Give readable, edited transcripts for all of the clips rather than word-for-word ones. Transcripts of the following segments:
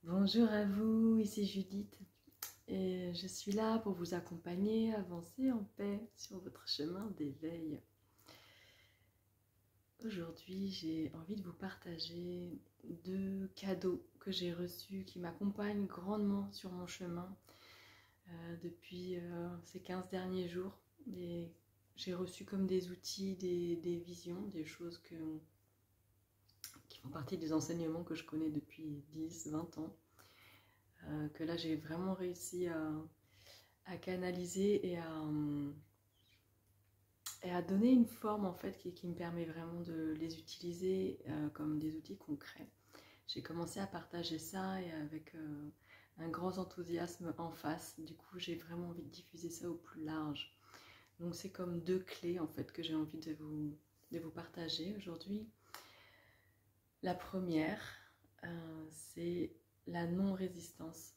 Bonjour à vous, ici Judith et je suis là pour vous accompagner, avancer en paix sur votre chemin d'éveil. Aujourd'hui, j'ai envie de vous partager 2 cadeaux que j'ai reçus qui m'accompagnent grandement sur mon chemin depuis ces 15 derniers jours. Et j'ai reçu comme des outils, des visions, des choses qui font partie des enseignements que je connais depuis 10-20 ans. Que là j'ai vraiment réussi à canaliser et à donner une forme en fait qui me permet vraiment de les utiliser comme des outils concrets. J'ai commencé à partager ça et avec un grand enthousiasme en face. Du coup, j'ai vraiment envie de diffuser ça au plus large. Donc c'est comme 2 clés en fait que j'ai envie de vous partager aujourd'hui. La première, c'est la non-résistance.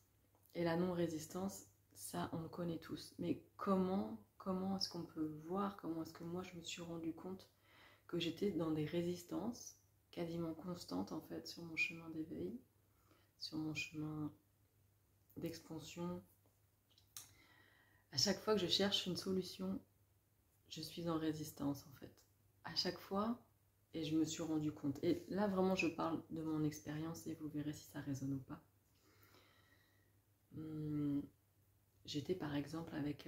Et la non-résistance, ça, on le connaît tous. Mais comment est-ce qu'on peut voir, comment est-ce que moi, je me suis rendu compte que j'étais dans des résistances quasiment constantes, en fait, sur mon chemin d'éveil, sur mon chemin d'expansion. À chaque fois que je cherche une solution, je suis en résistance, en fait. À chaque fois, et je me suis rendu compte. Et là, vraiment, je parle de mon expérience et vous verrez si ça résonne ou pas. J'étais par exemple avec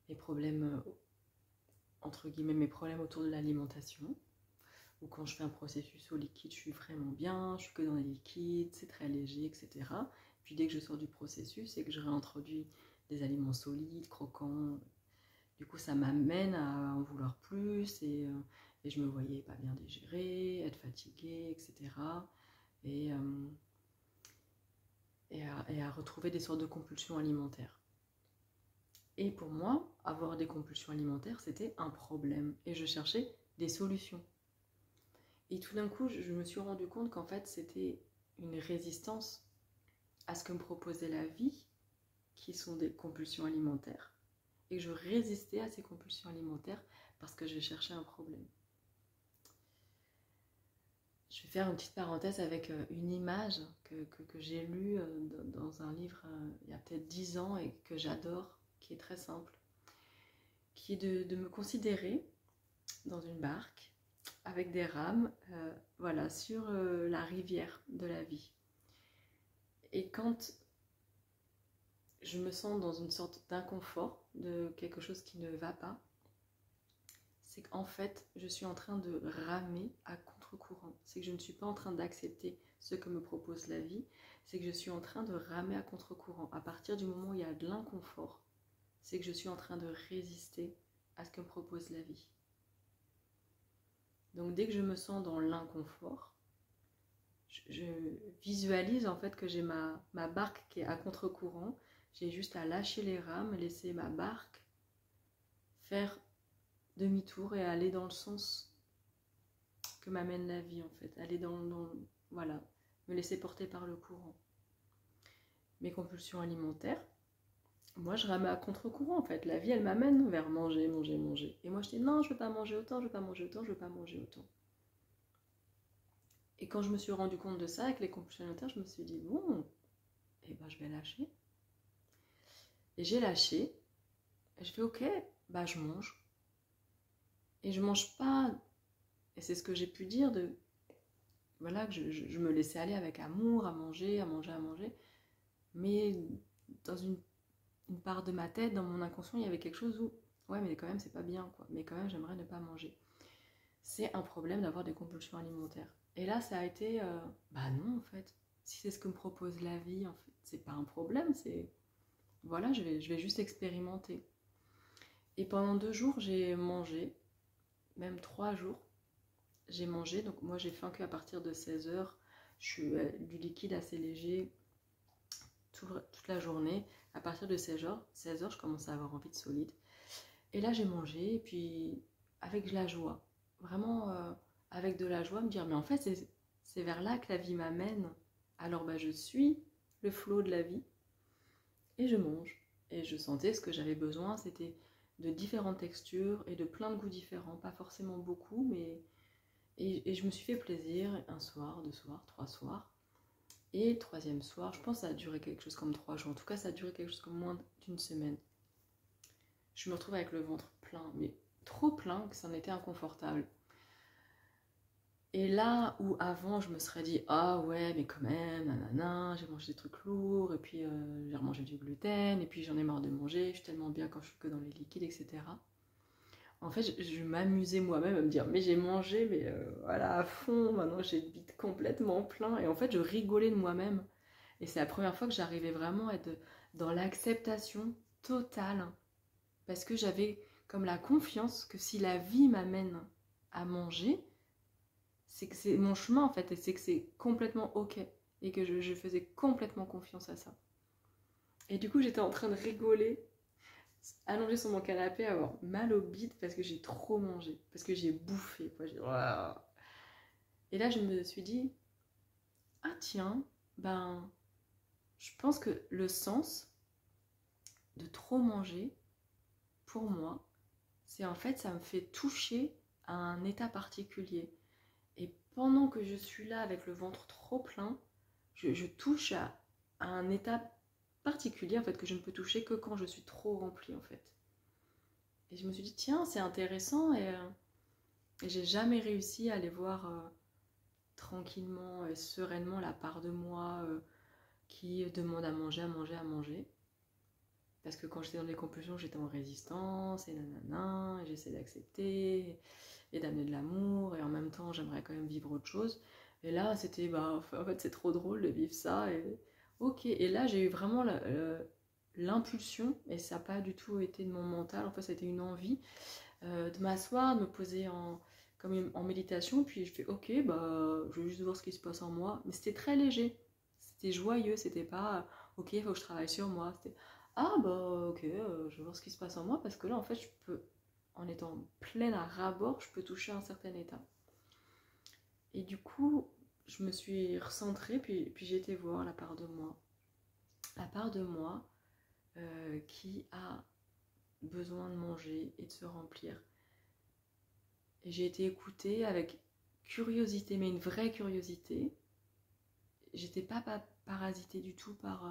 mes problèmes, entre guillemets, mes problèmes autour de l'alimentation, ou quand je fais un processus au liquide, je suis vraiment bien, je suis que dans les liquides, c'est très léger, etc. Puis dès que je sors du processus et que je réintroduis des aliments solides, croquants, du coup ça m'amène à en vouloir plus et je me voyais pas bien digérer, être fatiguée, etc. Et, et à retrouver des sortes de compulsions alimentaires. Et pour moi, avoir des compulsions alimentaires, c'était un problème. Et je cherchais des solutions. Et tout d'un coup, je me suis rendu compte qu'en fait, c'était une résistance à ce que me proposait la vie, qui sont des compulsions alimentaires. Et que je résistais à ces compulsions alimentaires parce que je cherchais un problème. Je vais faire une petite parenthèse avec une image que j'ai lue dans un livre il y a peut-être 10 ans et que j'adore, qui est très simple, qui est de me considérer dans une barque avec des rames, voilà, sur la rivière de la vie. Et quand je me sens dans une sorte d'inconfort, de quelque chose qui ne va pas, c'est qu'en fait, je suis en train de ramer à contre-courant. C'est que je ne suis pas en train d'accepter ce que me propose la vie, c'est que je suis en train de ramer à contre-courant. À partir du moment où il y a de l'inconfort, c'est que je suis en train de résister à ce que me propose la vie. Donc dès que je me sens dans l'inconfort, je visualise en fait que j'ai ma barque qui est à contre-courant. J'ai juste à lâcher les rames, laisser ma barque faire demi-tour et aller dans le sens que m'amène la vie en fait. Aller voilà, me laisser porter par le courant. Mes compulsions alimentaires, moi je ramais à contre-courant en fait. La vie elle m'amène vers manger, manger, manger. Et moi je dis non, je veux pas manger autant, je veux pas manger autant, je veux pas manger autant. Et quand je me suis rendu compte de ça avec les compulsions alimentaires, je me suis dit bon, eh ben je vais lâcher. Et j'ai lâché. Et je fais ok, bah je mange. Et je mange pas. Et c'est ce que j'ai pu dire de voilà que je me laissais aller avec amour à manger, à manger, à manger. Mais dans une part de ma tête, dans mon inconscient, il y avait quelque chose où ouais mais quand même c'est pas bien quoi. Mais quand même j'aimerais ne pas manger. C'est un problème d'avoir des compulsions alimentaires. Et là ça a été bah non en fait. Si c'est ce que me propose la vie, en fait, c'est pas un problème, c'est voilà, je vais juste expérimenter. Et pendant 2 jours, j'ai mangé, même 3 jours, j'ai mangé. Donc moi, j'ai faim qu'à partir de 16h. Je suis du liquide assez léger toute la journée. À partir de 16h, je commence à avoir envie de solide. Et là, j'ai mangé, et puis avec de la joie. Vraiment avec de la joie, me dire, mais en fait, c'est vers là que la vie m'amène. Alors, bah, je suis le flot de la vie, et je mange. Et je sentais ce que j'avais besoin, c'était de différentes textures et de plein de goûts différents, pas forcément beaucoup, mais... Et je me suis fait plaisir un soir, 2 soirs, 3 soirs. Et le troisième soir, je pense que ça a duré quelque chose comme 3 jours. En tout cas, ça a duré quelque chose comme moins d'une semaine. Je me retrouve avec le ventre plein, mais trop plein que ça en était inconfortable. Et là où avant je me serais dit ah ouais mais quand même nanana, j'ai mangé des trucs lourds et puis j'ai remangé du gluten et puis j'en ai marre de manger, je suis tellement bien quand je suis que dans les liquides, etc. En fait je m'amusais moi-même à me dire mais j'ai mangé mais voilà à fond, maintenant j'ai le bide complètement plein et en fait je rigolais de moi-même et c'est la première fois que j'arrivais vraiment à être dans l'acceptation totale parce que j'avais comme la confiance que si la vie m'amène à manger, c'est que c'est mon chemin en fait, et c'est que c'est complètement ok, et que je faisais complètement confiance à ça. Et du coup, j'étais en train de rigoler, allongée sur mon canapé, avoir mal au bide parce que j'ai trop mangé, parce que j'ai bouffé. Quoi. Et là, je me suis dit, ah tiens, ben, je pense que le sens de trop manger, pour moi, c'est en fait, ça me fait toucher à un état particulier. Et pendant que je suis là avec le ventre trop plein, je touche à un état particulier en fait que je ne peux toucher que quand je suis trop remplie en fait. Et je me suis dit tiens c'est intéressant et j'ai jamais réussi à aller voir tranquillement et sereinement la part de moi qui demande à manger, à manger, à manger. Parce que quand j'étais dans les compulsions, j'étais en résistance et nanana, et j'essaie d'accepter et d'amener de l'amour, et en même temps, j'aimerais quand même vivre autre chose. Et là, c'était, bah, en fait, c'est trop drôle de vivre ça. Et ok, et là, j'ai eu vraiment l'impulsion, et ça n'a pas du tout été de mon mental, en fait, ça a été une envie de m'asseoir, de me poser en méditation, puis je fais ok, bah, je vais juste voir ce qui se passe en moi. Mais c'était très léger, c'était joyeux, c'était pas ok, il faut que je travaille sur moi, c'était ah bah ok, je vais voir ce qui se passe en moi parce que là en fait je peux, en étant pleine à ras-bord, je peux toucher un certain état. Et du coup, je me suis recentrée, puis j'ai été voir la part de moi. La part de moi qui a besoin de manger et de se remplir. Et j'ai été écoutée avec curiosité, mais une vraie curiosité. J'étais pas parasitée du tout par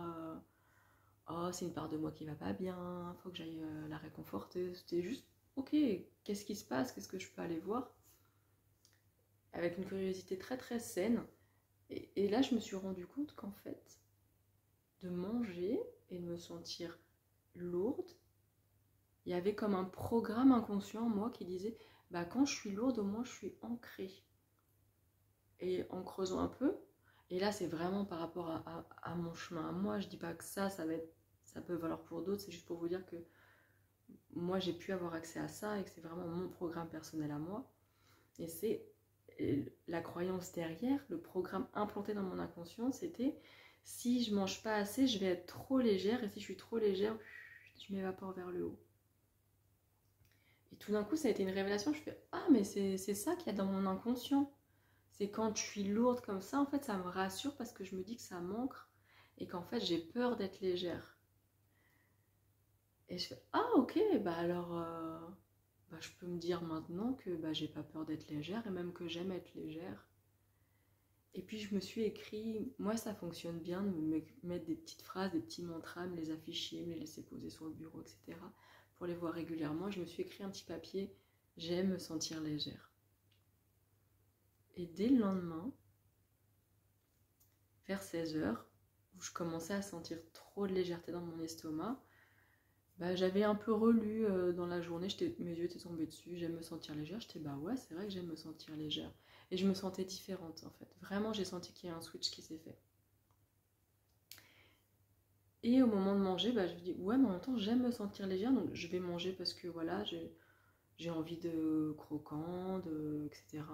oh, c'est une part de moi qui va pas bien, faut que j'aille la réconforter. C'était juste, ok, qu'est-ce qui se passe, qu'est-ce que je peux aller voir? Avec une curiosité très très saine. Et là, je me suis rendu compte qu'en fait, de manger et de me sentir lourde, il y avait comme un programme inconscient en moi qui disait, bah quand je suis lourde, au moins je suis ancrée. Et en creusant un peu, et là c'est vraiment par rapport à mon chemin à moi, je dis pas que ça peut valoir pour d'autres, c'est juste pour vous dire que moi j'ai pu avoir accès à ça et que c'est vraiment mon programme personnel à moi. Et c'est la croyance derrière, le programme implanté dans mon inconscient, c'était si je mange pas assez, je vais être trop légère, et si je suis trop légère, je m'évapore vers le haut. Et tout d'un coup, ça a été une révélation, je fais ah, mais c'est ça qu'il y a dans mon inconscient. C'est quand je suis lourde comme ça, en fait, ça me rassure parce que je me dis que ça m'ancre et qu'en fait, j'ai peur d'être légère. Et je fais ah, ok, bah alors. Bah, je peux me dire maintenant que bah, j'ai pas peur d'être légère et même que j'aime être légère. Et puis je me suis écrit, moi ça fonctionne bien de me mettre des petites phrases, des petits mantras, me les afficher, me les laisser poser sur le bureau, etc. pour les voir régulièrement. Je me suis écrit un petit papier, j'aime me sentir légère. Et dès le lendemain, vers 16h, où je commençais à sentir trop de légèreté dans mon estomac, bah, j'avais un peu relu dans la journée, mes yeux étaient tombés dessus, j'aime me sentir légère, j'étais bah ouais c'est vrai que j'aime me sentir légère. Et je me sentais différente en fait, vraiment j'ai senti qu'il y a un switch qui s'est fait. Et au moment de manger, bah, je me dis ouais mais en même temps j'aime me sentir légère, donc je vais manger parce que voilà, j'ai envie de croquant, etc.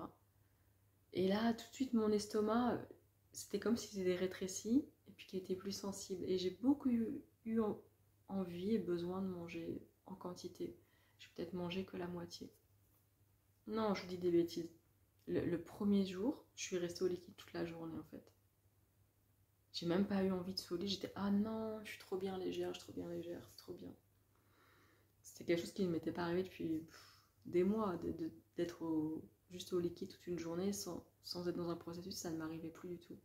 Et là tout de suite mon estomac, c'était comme s'il s'était rétréci et puis qu'il était plus sensible. Et j'ai beaucoup eu envie et besoin de manger en quantité. Je vais peut-être manger que la moitié. Non, je vous dis des bêtises. Le premier jour, je suis restée au liquide toute la journée en fait. J'ai même pas eu envie de solide. J'étais ah non, je suis trop bien légère, je suis trop bien légère, c'est trop bien. C'était quelque chose qui ne m'était pas arrivé depuis des mois, d'être juste au liquide toute une journée sans être dans un processus, ça ne m'arrivait plus du tout.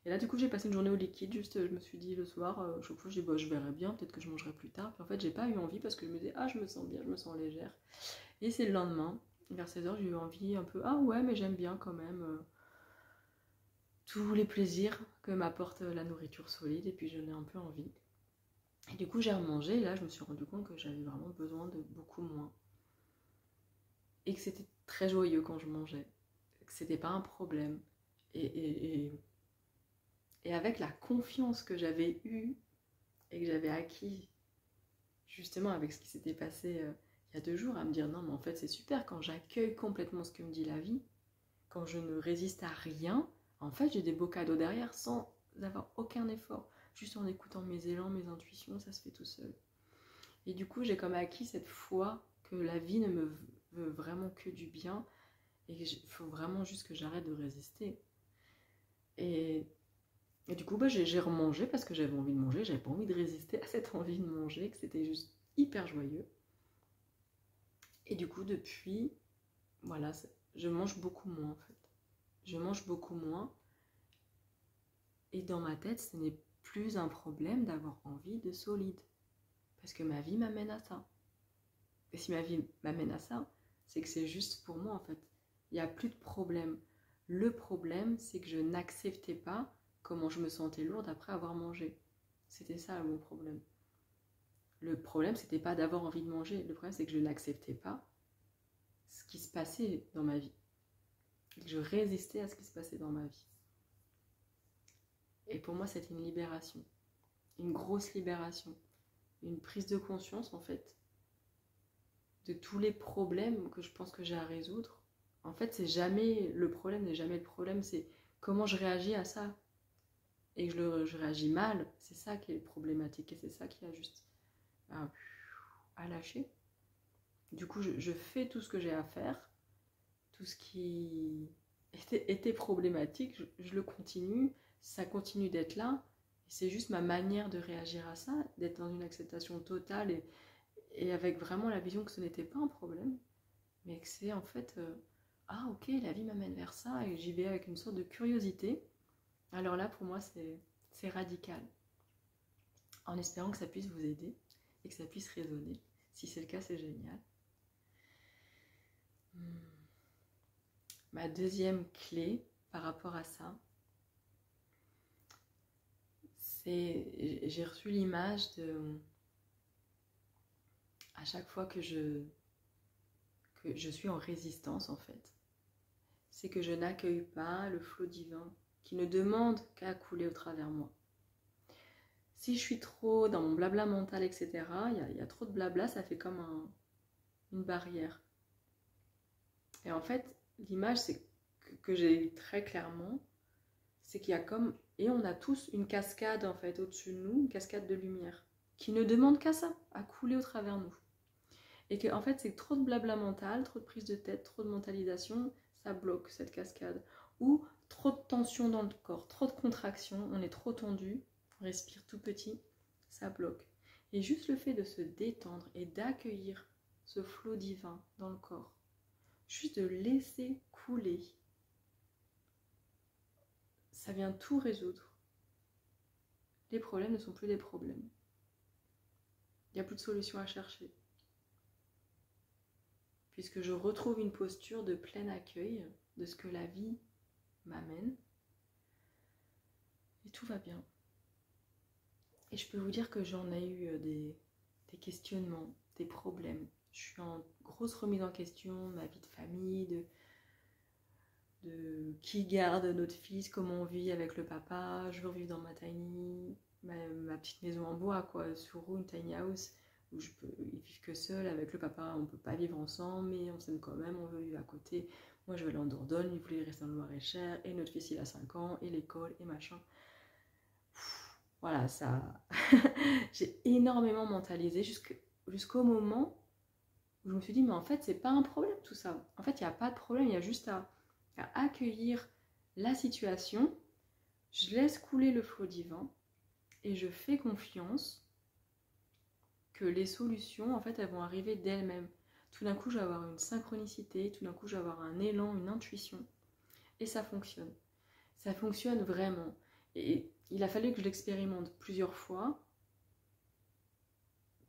Et là, du coup, j'ai passé une journée au liquide. Juste, je me suis dit le soir, chaque fois, je dis, bah, je verrai bien, peut-être que je mangerai plus tard. Puis en fait, j'ai pas eu envie parce que je me disais, ah, je me sens bien, je me sens légère. Et c'est le lendemain, vers 16h, j'ai eu envie un peu, ah ouais, mais j'aime bien quand même tous les plaisirs que m'apporte la nourriture solide. Et puis, j'en ai un peu envie. Et du coup, j'ai remangé. Et là, je me suis rendu compte que j'avais vraiment besoin de beaucoup moins. Et que c'était très joyeux quand je mangeais. Que c'était pas un problème. Et, et, et, et avec la confiance que j'avais eue et que j'avais acquis justement avec ce qui s'était passé il y a 2 jours, à me dire non mais en fait c'est super quand j'accueille complètement ce que me dit la vie, quand je ne résiste à rien, en fait j'ai des beaux cadeaux derrière sans avoir aucun effort, juste en écoutant mes élans, mes intuitions, ça se fait tout seul. Et du coup j'ai comme acquis cette foi que la vie ne me veut vraiment que du bien et qu'il faut vraiment juste que j'arrête de résister. Et Et du coup, bah, j'ai remangé parce que j'avais envie de manger, j'avais pas envie de résister à cette envie de manger, que c'était juste hyper joyeux. Et du coup, depuis, voilà, je mange beaucoup moins en fait. Je mange beaucoup moins. Et dans ma tête, ce n'est plus un problème d'avoir envie de solide. Parce que ma vie m'amène à ça. Et si ma vie m'amène à ça, c'est que c'est juste pour moi en fait. Il n'y a plus de problème. Le problème, c'est que je n'acceptais pas comment je me sentais lourde après avoir mangé. C'était ça mon problème. Le problème, c'était pas d'avoir envie de manger. Le problème, c'est que je n'acceptais pas ce qui se passait dans ma vie. Et que je résistais à ce qui se passait dans ma vie. Et pour moi, c'était une libération. Une grosse libération. Une prise de conscience, en fait, de tous les problèmes que je pense que j'ai à résoudre. En fait, c'est jamais le problème, n'est jamais le problème, c'est comment je réagis à ça. Et que je réagis mal, c'est ça qui est problématique. Et c'est ça qui a juste à lâcher. Du coup, je fais tout ce que j'ai à faire, tout ce qui était problématique, je le continue, ça continue d'être là, et c'est juste ma manière de réagir à ça, d'être dans une acceptation totale et avec vraiment la vision que ce n'était pas un problème, mais que c'est en fait, ah ok, la vie m'amène vers ça, et j'y vais avec une sorte de curiosité. Alors là, pour moi, c'est radical, en espérant que ça puisse vous aider et que ça puisse résonner. Si c'est le cas, c'est génial. Ma deuxième clé par rapport à ça, c'est j'ai reçu l'image de à chaque fois que je suis en résistance en fait, c'est que je n'accueille pas le flot divin qui ne demande qu'à couler au travers moi. Si je suis trop dans mon blabla mental, etc., il y a trop de blabla, ça fait comme une barrière. Et en fait, l'image c'est que j'ai eu très clairement, c'est qu'il y a comme, et on a tous une cascade en fait au-dessus de nous, une cascade de lumière, qui ne demande qu'à ça, à couler au travers nous. Et que en fait c'est trop de blabla mental, trop de prise de tête, trop de mentalisation, ça bloque cette cascade. Ou trop de tension dans le corps, trop de contraction, on est trop tendu, on respire tout petit, ça bloque. Et juste le fait de se détendre et d'accueillir ce flot divin dans le corps, juste de laisser couler, ça vient tout résoudre. Les problèmes ne sont plus des problèmes. Il n'y a plus de solution à chercher. Puisque je retrouve une posture de plein accueil de ce que la vie m'amène. Et tout va bien. Et je peux vous dire que j'en ai eu des questionnements, des problèmes. Je suis en grosse remise en question, ma vie de famille, de qui garde notre fils, comment on vit avec le papa, je veux vivre dans ma tiny, ma petite maison en bois, quoi, sur une tiny house, où je peux y vivre que seul, avec le papa, on ne peut pas vivre ensemble, mais on s'aime quand même, on veut vivre à côté. Moi, je veux aller en Dordogne, il voulait rester dans le Loir-et-Cher, et notre fils, il a 5 ans, et l'école, et machin. Voilà, ça... J'ai énormément mentalisé jusqu'au moment où je me suis dit, mais en fait, c'est pas un problème tout ça. En fait, il n'y a pas de problème, il y a juste à accueillir la situation, je laisse couler le flot divin et je fais confiance que les solutions, en fait, elles vont arriver d'elles-mêmes. Tout d'un coup, je vais avoir une synchronicité, tout d'un coup, je vais avoir un élan, une intuition, et ça fonctionne. Ça fonctionne vraiment. Et il a fallu que je l'expérimente plusieurs fois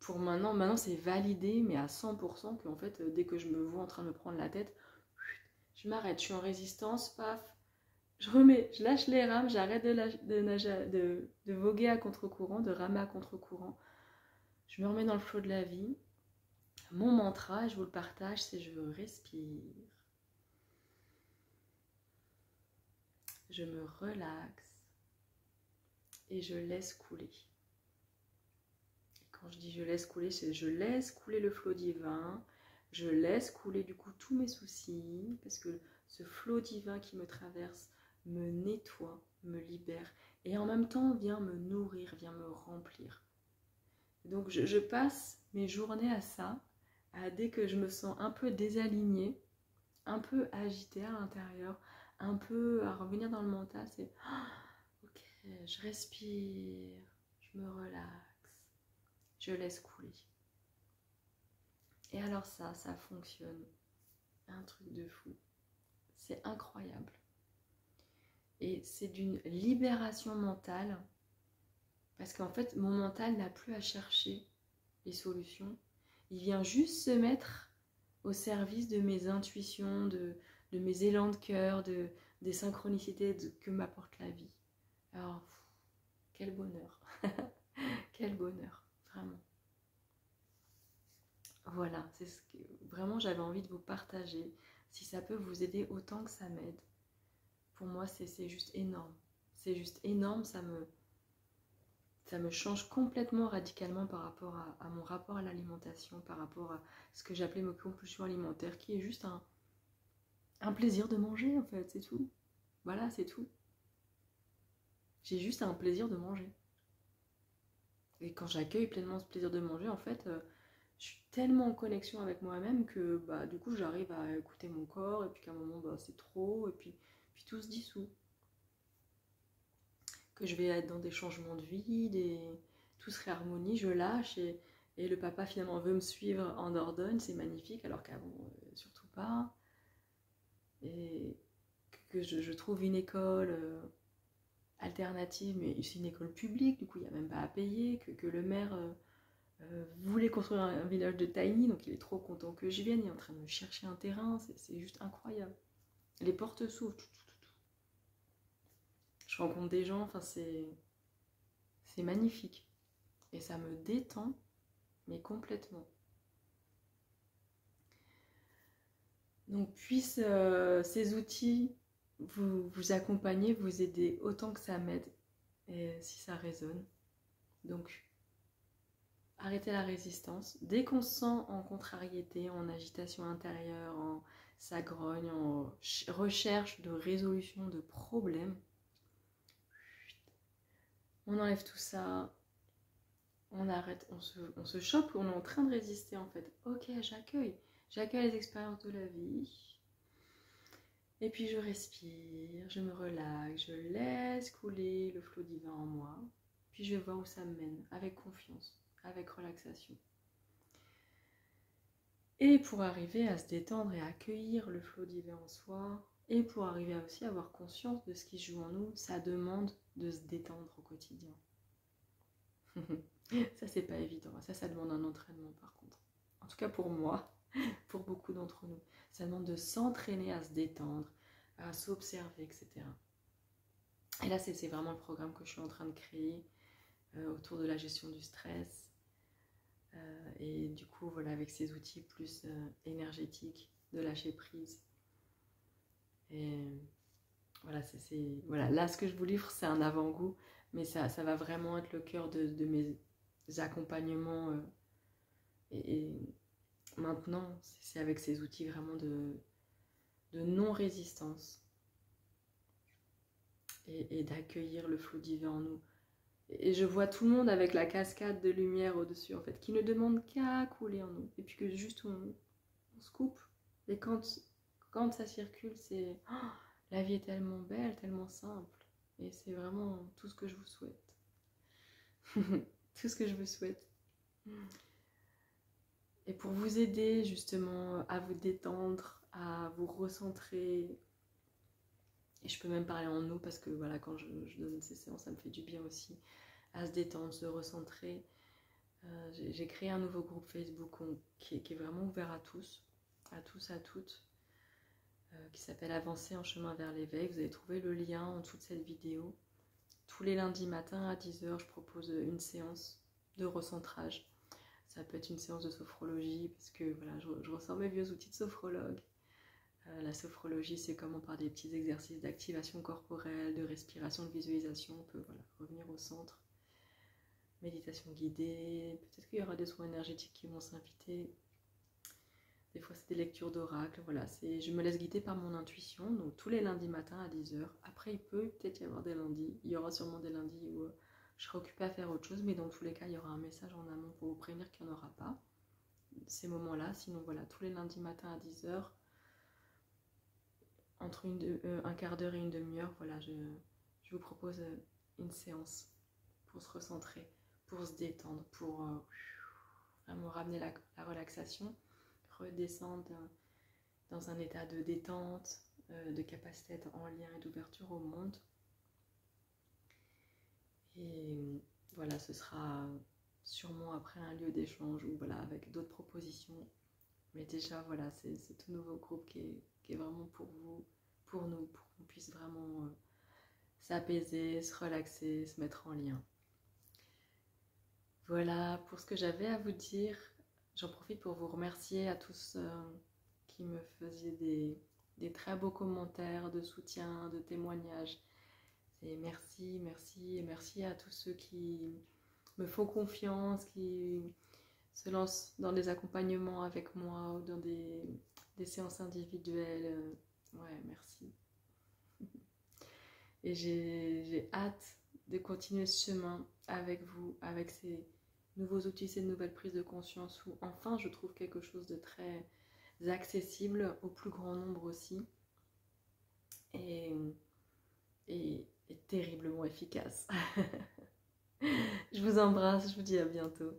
pour maintenant c'est validé, mais à 100% qu'en fait, dès que je me vois en train de me prendre la tête, je m'arrête, je suis en résistance, paf, je lâche les rames, j'arrête de voguer à contre-courant, de ramer à contre-courant. Je me remets dans le flot de la vie. Mon mantra, je vous le partage, c'est je respire. Je me relaxe et je laisse couler. Et quand je dis je laisse couler, c'est je laisse couler le flot divin, je laisse couler du coup tous mes soucis, parce que ce flot divin qui me traverse me nettoie, me libère, et en même temps vient me nourrir, vient me remplir. Donc je passe mes journées à ça, dès que je me sens un peu désalignée, un peu agitée à l'intérieur, un peu à revenir dans le mental, c'est ok, je respire, je me relaxe, je laisse couler. Et alors ça fonctionne. Un truc de fou. C'est incroyable. Et c'est d'une libération mentale, parce qu'en fait, mon mental n'a plus à chercher les solutions. Il vient juste se mettre au service de mes intuitions, de mes élans de cœur, des synchronicités que m'apporte la vie. Alors, quel bonheur. Quel bonheur, vraiment. Voilà, c'est ce que vraiment j'avais envie de vous partager. Si ça peut vous aider autant que ça m'aide, pour moi c'est juste énorme. C'est juste énorme, ça me change complètement radicalement par rapport à mon rapport à l'alimentation, par rapport à ce que j'appelais mes compulsions alimentaires, qui est juste un plaisir de manger en fait, c'est tout. Voilà, c'est tout. J'ai juste un plaisir de manger. Et quand j'accueille pleinement ce plaisir de manger, en fait, je suis tellement en connexion avec moi-même que bah, du coup j'arrive à écouter mon corps, et puis qu'à un moment bah, c'est trop, et puis tout se dissout. Que je vais être dans des changements de vie, tout se réharmonie, je lâche, et le papa finalement veut me suivre en Dordogne, c'est magnifique, alors qu'avant surtout pas. Et que je trouve une école alternative, mais c'est une école publique, du coup il n'y a même pas à payer, que le maire voulait construire un village de tiny, donc il est trop content que je vienne, il est en train de me chercher un terrain, c'est juste incroyable. Les portes s'ouvrent, tout. Je rencontre des gens, enfin c'est magnifique. Et ça me détend, mais complètement. Donc puissent ces outils vous accompagner, vous aider autant que ça m'aide, et si ça résonne. Donc arrêtez la résistance. Dès qu'on se sent en contrariété, en agitation intérieure, en ça grogne, en recherche de résolution de problèmes, on enlève tout ça, on arrête, on se chope, on est en train de résister en fait. Ok, j'accueille les expériences de la vie. Et puis je respire, je me relaxe, je laisse couler le flot divin en moi. Puis je vais voir où ça me mène, avec confiance, avec relaxation. Et pour arriver à se détendre et à accueillir le flot divin en soi, et pour arriver à aussi avoir conscience de ce qui se joue en nous, ça demande de se détendre au quotidien. Ça c'est pas évident, ça demande un entraînement par contre. En tout cas pour moi, pour beaucoup d'entre nous. Ça demande de s'entraîner à se détendre, à s'observer, etc. Et là c'est vraiment le programme que je suis en train de créer autour de la gestion du stress. Et du coup voilà, avec ces outils plus énergétiques, de lâcher prise. Et voilà, voilà, là ce que je vous livre c'est un avant-goût, mais ça va vraiment être le cœur de mes accompagnements. Et maintenant, c'est avec ces outils vraiment de non-résistance et d'accueillir le flot divin en nous. Et je vois tout le monde avec la cascade de lumière au-dessus, en fait, qui ne demande qu'à couler en nous. Et puis que juste on se coupe. Et quand ça circule, c'est... Oh, la vie est tellement belle, tellement simple. Et c'est vraiment tout ce que je vous souhaite. Tout ce que je vous souhaite. Et pour vous aider justement à vous détendre, à vous recentrer, Et je peux même parler en nous parce que voilà, quand je donne ces séances, ça me fait du bien aussi à se détendre, se recentrer. J'ai créé un nouveau groupe Facebook qui est vraiment ouvert à tous, à toutes, qui s'appelle Avancer en chemin vers l'éveil. Vous allez trouver le lien en dessous de cette vidéo. Tous les lundis matins à 10 h, je propose une séance de recentrage. Ça peut être une séance de sophrologie, parce que voilà, je ressors mes vieux outils de sophrologue. La sophrologie, c'est comment par des petits exercices d'activation corporelle, de respiration, de visualisation, on peut voilà, revenir au centre. Méditation guidée, peut-être qu'il y aura des soins énergétiques qui vont s'inviter. Des fois, c'est des lectures d'oracle. Voilà, je me laisse guider par mon intuition. Donc, tous les lundis matins à 10 h. Après, il peut peut-être y avoir des lundis. Il y aura sûrement des lundis où je serai occupée à faire autre chose. Mais dans tous les cas, il y aura un message en amont pour vous prévenir qu'il n'y en aura pas. Ces moments-là. Sinon, voilà, tous les lundis matins à 10 h. Entre un quart d'heure et une demi-heure, voilà, je vous propose une séance pour se recentrer, pour se détendre, pour vraiment ramener la relaxation, redescendre dans un état de détente, de capacité à être en lien et d'ouverture au monde. Et voilà, ce sera sûrement après un lieu d'échange ou voilà, avec d'autres propositions. Mais déjà, voilà, c'est tout nouveau groupe qui est vraiment pour vous, pour nous, pour qu'on puisse vraiment s'apaiser, se relaxer, se mettre en lien. Voilà pour ce que j'avais à vous dire. J'en profite pour vous remercier à tous qui me faisaient des très beaux commentaires de soutien, de témoignages. Et merci, merci, et merci à tous ceux qui me font confiance, qui se lancent dans des accompagnements avec moi ou dans des séances individuelles. Ouais, merci. Et j'ai hâte de continuer ce chemin avec vous, avec ces nouveaux outils, ces nouvelles prises de conscience où enfin je trouve quelque chose de très accessible au plus grand nombre aussi et terriblement efficace. Je vous embrasse, je vous dis à bientôt.